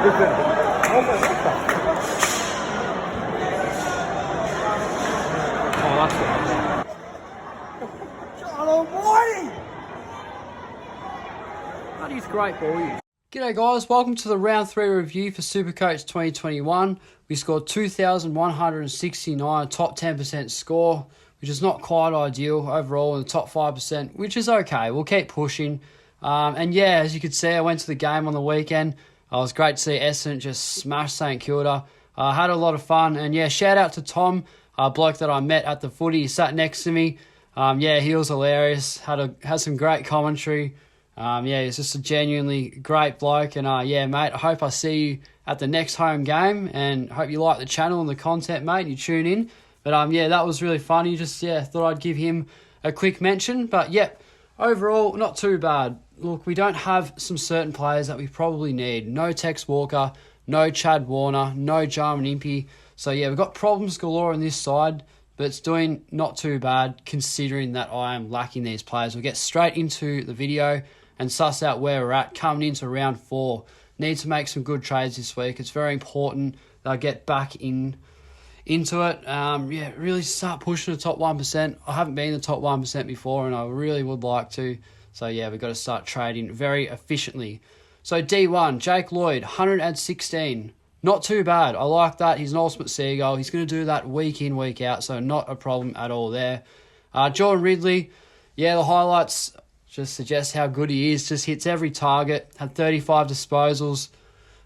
That is great ball use. G'day guys, welcome to the round 3 review for Supercoach 2021. We scored 2,169, top 10% score, which is not quite ideal overall in the top 5%, which is okay. We'll keep pushing. And yeah, as you could see, I went to the game on the weekend. It was great to see Essendon just smash St Kilda. Had a lot of fun. And yeah, shout out to Tom, a bloke that I met at the footy. He sat next to me. Yeah, he was hilarious. Had some great commentary. Yeah, he's just a genuinely great bloke. And yeah, mate, I hope I see you at the next home game. And hope you like the channel and the content, mate. You tune in. But yeah, that was really funny. Just, yeah, thought I'd give him a quick mention. But yeah, overall, not too bad. Look, we don't have some certain players that we probably need. No Tex Walker, no Chad Warner, no Jarman Impey. So yeah, we've got problems galore on this side, but it's doing not too bad considering that I am lacking these players. We'll get straight into the video and suss out where we're at coming into round 4. Need to make some good trades this week. It's very important that I get back into it. Yeah, really start pushing the top 1%. I haven't been in the top 1% before, and I really would like to. So yeah, we've got to start trading very efficiently. So D1, Jake Lloyd, 116. Not too bad. I like that. He's an ultimate seagull. He's going to do that week in, week out, so not a problem at all there. Jordan Ridley, yeah, the highlights just suggest how good he is. Just hits every target. Had 35 disposals.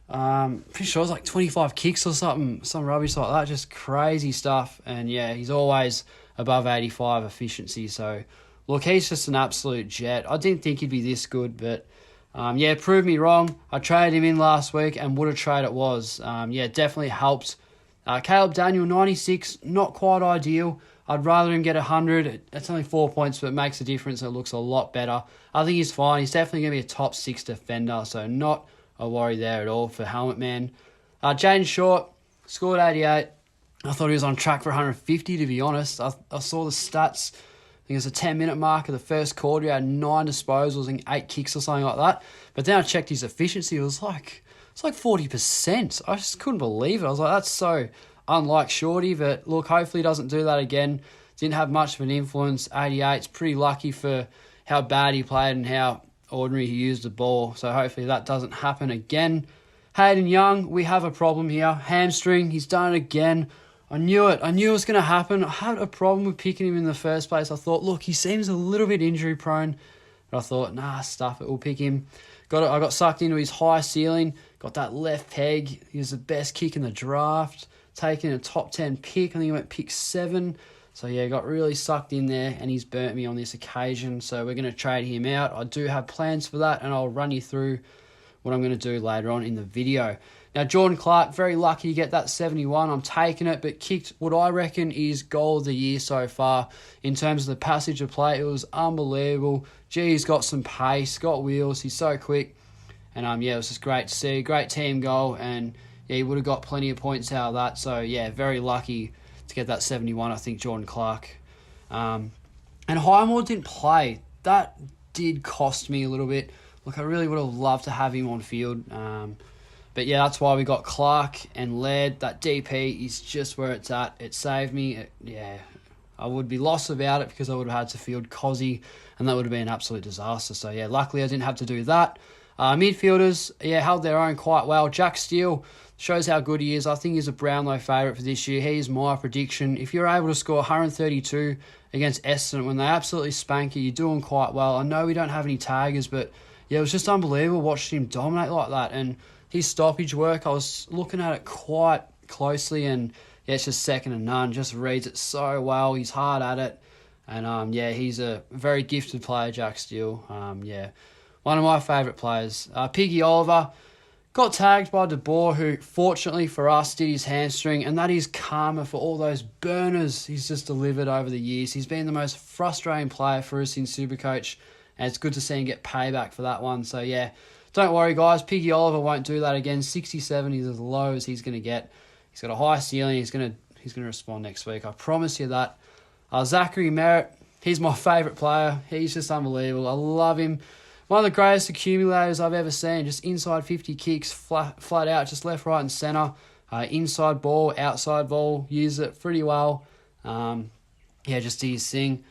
Pretty sure it was like 25 kicks or something. Some rubbish like that. Just crazy stuff. And yeah, he's always above 85 efficiency. So look, he's just an absolute jet. I didn't think he'd be this good, but yeah, proved me wrong. I traded him in last week, and what a trade it was. Yeah, definitely helped. Caleb Daniel, 96, not quite ideal. I'd rather him get 100. It's only 4 points, but it makes a difference. It looks a lot better. I think he's fine. He's definitely going to be a top 6 defender, so not a worry there at all for Helmet Man. Jaden Short scored 88. I thought he was on track for 150, to be honest. I saw the stats. I think it was a 10-minute mark of the first quarter. He had 9 disposals and 8 kicks or something like that. But then I checked his efficiency. It was like 40%. I just couldn't believe it. I was like, that's so unlike Shorty. But look, hopefully he doesn't do that again. Didn't have much of an influence. 88. It's pretty lucky for how bad he played and how ordinary he used the ball. So hopefully that doesn't happen again. Hayden Young, we have a problem here. Hamstring. He's done it again. I knew it. I knew it was going to happen. I had a problem with picking him in the first place. I thought, look, he seems a little bit injury prone. But I thought, nah, stuff it. We'll pick him. I got sucked into his high ceiling. Got that left peg. He was the best kick in the draft. Taking a top 10 pick. I think he went pick 7. So yeah, got really sucked in there, and he's burnt me on this occasion. So we're going to trade him out. I do have plans for that, and I'll run you through what I'm going to do later on in the video. Now, Jordan Clark, very lucky to get that 71. I'm taking it, but kicked what I reckon is goal of the year so far. In terms of the passage of play, it was unbelievable. Gee, he's got some pace, got wheels. He's so quick. And yeah, it was just great to see. Great team goal, and yeah, he would have got plenty of points out of that. So yeah, very lucky to get that 71, I think, Jordan Clark. And Highmore didn't play. That did cost me a little bit. Look, I really would have loved to have him on field. But yeah, that's why we got Clark and Laird. That DP is just where it's at. It saved me. Yeah, I would be lost about it because I would have had to field Cozzy, and that would have been an absolute disaster. So yeah, luckily I didn't have to do that. Midfielders, yeah, held their own quite well. Jack Steele shows how good he is. I think he's a Brownlow favourite for this year. He is my prediction. If you're able to score 132 against Essendon when they absolutely spank you, you're doing quite well. I know we don't have any taggers, but yeah, it was just unbelievable watching him dominate like that. And his stoppage work, I was looking at it quite closely, and yeah, it's just second to none. Just reads it so well. He's hard at it. And yeah, he's a very gifted player, Jack Steele. Yeah, one of my favourite players. Piggy Oliver got tagged by De Boer, who fortunately for us did his hamstring, and that is karma for all those burners he's just delivered over the years. He's been the most frustrating player for us in Supercoach, and it's good to see him get payback for that one. So yeah, don't worry, guys. Piggy Oliver won't do that again. 67 is as low as he's going to get. He's got a high ceiling. He's going to respond next week. I promise you that. Zachary Merritt, he's my favourite player. He's just unbelievable. I love him. one of the greatest accumulators I've ever seen. Just inside 50 kicks, flat out, just left, right and centre. Inside ball, outside ball, use it pretty well. Just do his thing.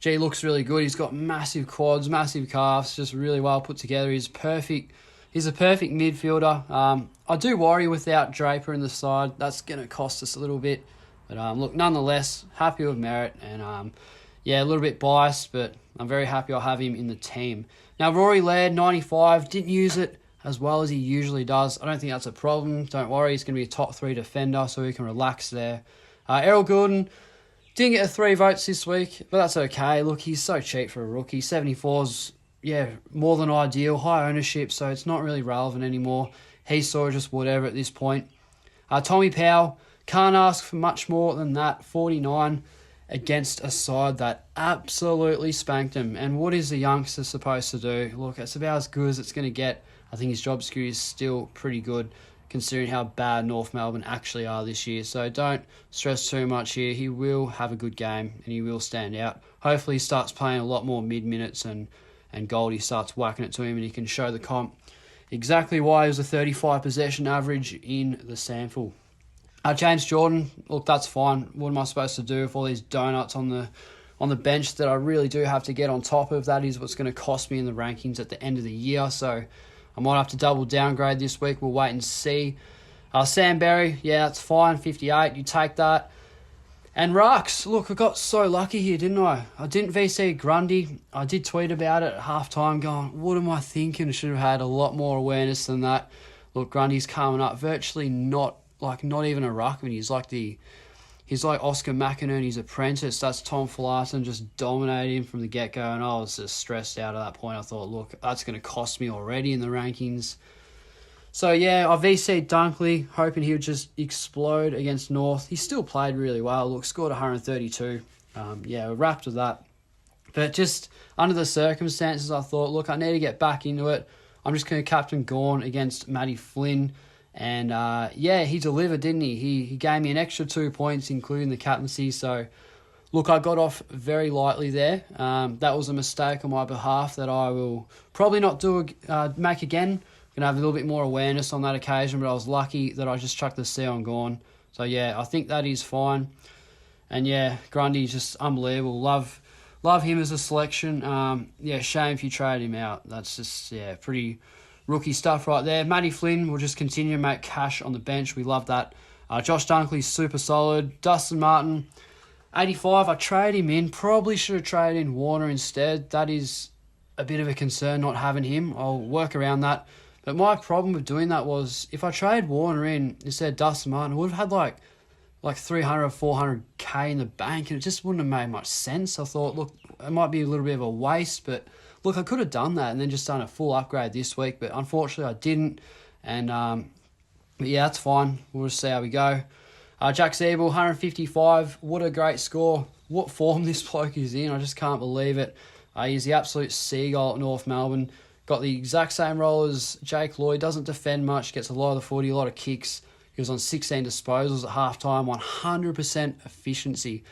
He looks really good. He's got massive quads, massive calves, just really well put together. He's perfect. He's a perfect midfielder. I do worry without Draper in the side. That's going to cost us a little bit. But look, nonetheless, happy with Merritt. And a little bit biased, but I'm very happy I'll have him in the team. Now, Rory Laird, 95, didn't use it as well as he usually does. I don't think that's a problem. Don't worry, he's going to be a top 3 defender, so we can relax there. Errol Goulden didn't get 3 votes this week, but that's okay. Look, he's so cheap for a rookie. 74's, more than ideal. High ownership, so it's not really relevant anymore. He saw just whatever at this point. Tommy Powell, can't ask for much more than that. 49 against a side that absolutely spanked him. And what is the youngster supposed to do? Look, it's about as good as it's going to get. I think his job security is still pretty good considering how bad North Melbourne actually are this year. So don't stress too much here. He will have a good game and he will stand out. Hopefully he starts playing a lot more mid-minutes and Goldie starts whacking it to him and he can show the comp exactly why he was a 35 possession average in the sample. James Jordan, look, that's fine. What am I supposed to do with all these donuts on the bench that I really do have to get on top of? That is what's going to cost me in the rankings at the end of the year. So I might have to double downgrade this week. We'll wait and see. Sam Berry, that's fine. 58, you take that. And Rux, look, I got so lucky here, didn't I? I didn't VC Grundy. I did tweet about it at halftime going, what am I thinking? I should have had a lot more awareness than that. Look, Grundy's coming up virtually not even a ruckman. He's like Oscar McInerney's apprentice. That's Tom Fullarton just dominated him from the get-go, and I was just stressed out at that point. I thought, look, that's going to cost me already in the rankings. So, I VC'd Dunkley, hoping he would just explode against North. He still played really well. Look, scored 132. We're wrapped with that. But just under the circumstances, I thought, look, I need to get back into it. I'm just going to captain Gawn against Matty Flynn. And, he delivered, didn't he? He gave me an extra 2 points, including the captaincy. So, look, I got off very lightly there. That was a mistake on my behalf that I will probably not make again. I'm going to have a little bit more awareness on that occasion, but I was lucky that I just chucked the C on Gawn. So, I think that is fine. And, Grundy's just unbelievable. Love him as a selection. Shame if you trade him out. That's just, pretty rookie stuff right there. Matty Flynn will just continue to make cash on the bench. We love that. Josh Dunkley's super solid. Dustin Martin, 85. I trade him in. Probably should have traded in Warner instead. That is a bit of a concern not having him. I'll work around that. But my problem with doing that was if I trade Warner in instead of Dustin Martin, I would have had like 300 or 400k in the bank, and it just wouldn't have made much sense. I thought, look, it might be a little bit of a waste, but look, I could have done that and then just done a full upgrade this week, but unfortunately I didn't. And that's fine. We'll just see how we go. Jack Siebel, 155. What a great score. What form this bloke is in. I just can't believe it. He's the absolute seagull at North Melbourne. Got the exact same role as Jake Lloyd. Doesn't defend much. Gets a lot of the footy, a lot of kicks. He was on 16 disposals at halftime, 100% efficiency.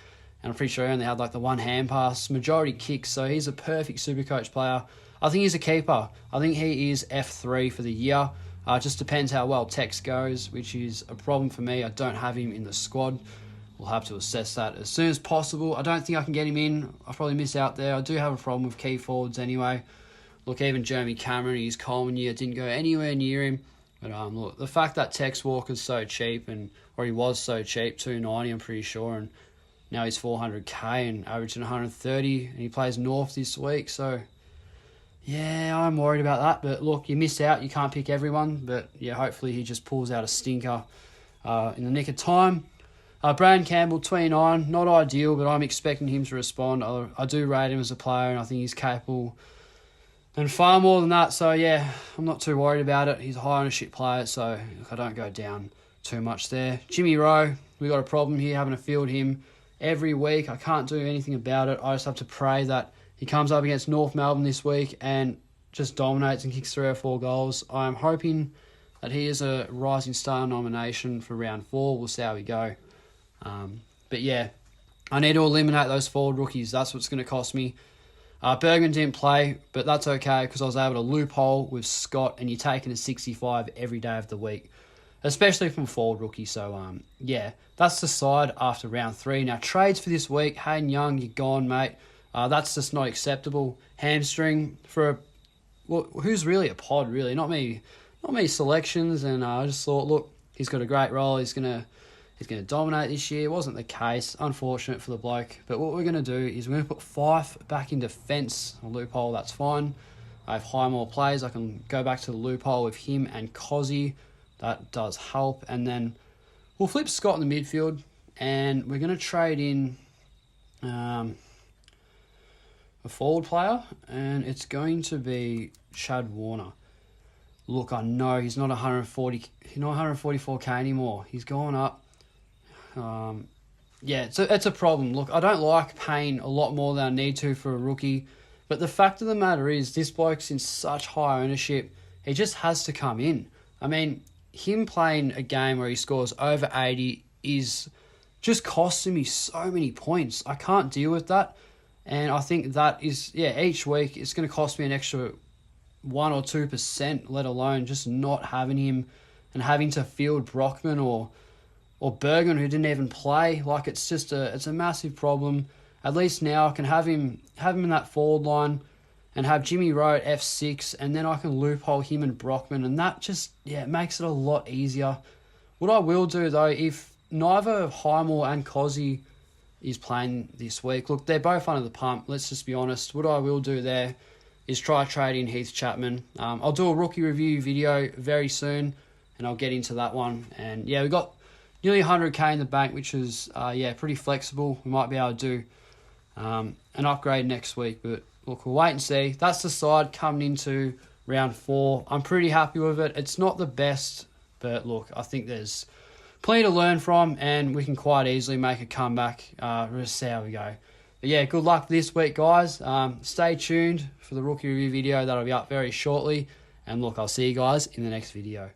And I'm pretty sure he only had the one hand pass, majority kicks. So he's a perfect Supercoach player. I think he's a keeper. I think he is F3 for the year. It just depends how well Tex goes, which is a problem for me. I don't have him in the squad. We'll have to assess that as soon as possible. I don't think I can get him in. I'll probably miss out there. I do have a problem with key forwards anyway. Look, even Jeremy Cameron, his Coleman year, didn't go anywhere near him. But look, the fact that Tex Walker's so cheap, or he was so cheap, 290, I'm pretty sure, and now he's 400k and averaging 130, and he plays North this week. So, I'm worried about that. But look, you miss out. You can't pick everyone. But, hopefully he just pulls out a stinker in the nick of time. Brandon Campbell, 29, not ideal, but I'm expecting him to respond. I do rate him as a player, and I think he's capable and far more than that. So, I'm not too worried about it. He's a high ownership player, so I don't go down too much there. Jimmy Rowe, we got a problem here having to field him every week. I can't do anything about it. I just have to pray that he comes up against North Melbourne this week and just dominates and kicks 3 or 4 goals. I'm hoping that he is a Rising Star nomination for round 4. We'll see how we go. I need to eliminate those forward rookies. That's what's going to cost me. Bergen didn't play, but that's okay because I was able to loophole with Scott, and you're taking a 65 every day of the week, especially from forward rookie. So, yeah, that's the side after round 3. Now, trades for this week. Hayden Young, you're gone, mate. That's just not acceptable. Hamstring for who's really a pod, really. Not me selections, and I just thought, look, he's got a great role. He's gonna dominate this year. It wasn't the case. Unfortunate for the bloke. But what we're going to do is we're going to put Fife back in defence. A loophole, that's fine. I have Highmore plays. I can go back to the loophole with him and Cozzy. That does help. And then we'll flip Scott in the midfield. And we're going to trade in a forward player. And it's going to be Chad Warner. Look, I know he's not 144k anymore. He's gone up. Yeah, it's a problem. Look, I don't like paying a lot more than I need to for a rookie, but the fact of the matter is this bloke's in such high ownership, he just has to come in. I mean, him playing a game where he scores over 80 is just costing me so many points. I can't deal with that, and I think that is, each week it's going to cost me an extra 1 or 2%, let alone just not having him and having to field Brockman or Bergen, who didn't even play. Like, it's a massive problem. At least now I can have him in that forward line and have Jimmy Rowe at F6, and then I can loophole him and Brockman, and that just, it makes it a lot easier. What I will do, though, if neither Highmore and Cozzy is playing this week, look, they're both under the pump, let's just be honest. What I will do there is try trading Heath Chapman. I'll do a rookie review video very soon, and I'll get into that one. And, we got nearly 100k in the bank, which is, pretty flexible. We might be able to do an upgrade next week, but look, we'll wait and see. That's the side coming into round 4. I'm pretty happy with it. It's not the best, but look, I think there's plenty to learn from, and we can quite easily make a comeback. We'll see how we go. But good luck this week, guys. Stay tuned for the rookie review video. That'll be up very shortly. And look, I'll see you guys in the next video.